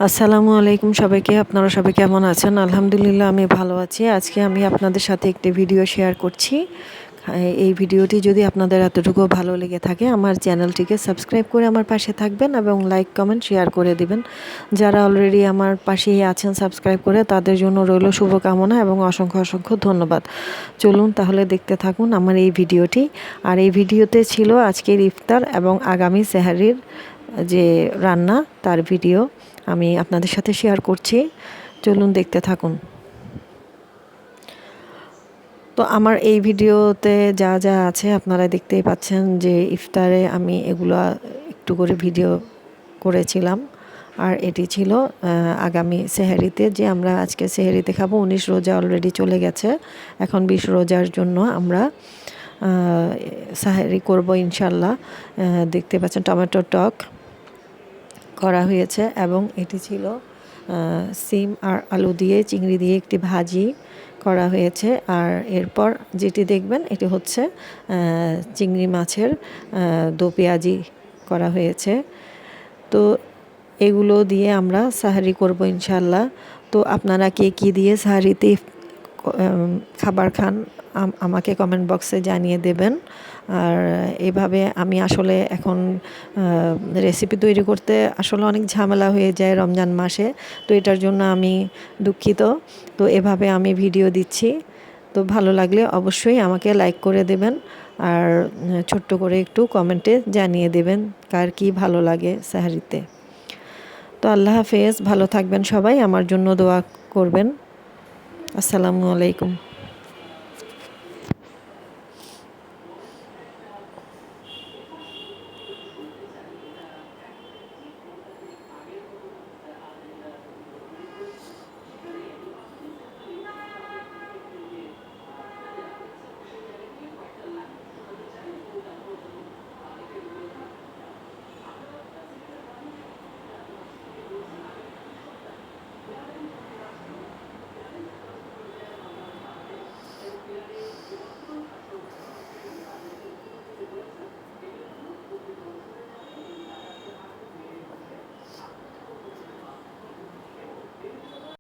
আসসালামু আলাইকুম সবাইকে। আপনারা সবাই কেমন আছেন? আলহামদুলিল্লাহ আমি ভালো আছি। আজকে আমি আপনাদের সাথে একটি ভিডিও শেয়ার করছি। এই ভিডিওটি যদি আপনাদের এতটুকু ভালো লেগে থাকে আমার চ্যানেলটিকে সাবস্ক্রাইব করে আমার পাশে থাকবেন এবং লাইক কমেন্ট শেয়ার করে দিবেন। যারা অলরেডি আমার পাশেই আছেন সাবস্ক্রাইব করে তাদের জন্য রইল শুভকামনা এবং অসংখ্য অসংখ্য ধন্যবাদ। চলুন তাহলে দেখতে থাকুন আমার এই ভিডিওটি। আর এই ভিডিওতে ছিল আজকের ইফতার এবং আগামী সেহরির যে রান্না তার ভিডিও আমি আপনাদের সাথে শেয়ার করছি। চলুন দেখতে থাকুন। তো আমার এই ভিডিওতে যা যা আছে আপনারা দেখতেই পাচ্ছেন যে ইফতারে আমি এগুলো একটু করে ভিডিও করেছিলাম। আর এটি ছিল আগামী সেহরিতে যে আমরা আজকে সেহরিতে খাবো। 19 রোজা অলরেডি চলে গেছে, এখন 20 রোজার জন্য আমরা সেহরি করব ইনশাল্লাহ। দেখতে পাচ্ছেন টমেটো টক করা হয়েছে এবং এটি ছিল সিম আর আলু দিয়ে চিংড়ি দিয়ে একটি ভাজি করা হয়েছে। আর এরপর যেটি দেখবেন এটি হচ্ছে চিংড়ি মাছের দো পেঁয়াজি করা হয়েছে। তো এগুলো দিয়ে আমরা সাহারি করব ইনশাল্লাহ। তো আপনারা কে কী দিয়ে সাহারিতে খাবার খান আমাকে কমেন্ট বক্সে জানিয়ে দেবেন। আর এভাবে আমি আসলে এখন রেসিপি তৈরি করতে আসলে অনেক ঝামেলা হয়ে যায় রমজান মাসে, তো এটার জন্য আমি দুঃখিত। তো এভাবে আমি ভিডিও দিচ্ছি। তো ভালো লাগলে অবশ্যই আমাকে লাইক করে দেবেন আর ছোট্ট করে একটু কমেন্টে জানিয়ে দেবেন কার কী ভালো লাগে সাহারিতে। তো আল্লাহ হাফেজ, ভালো থাকবেন সবাই, আমার জন্য দোয়া করবেন। আসসালামু আলাইকুম।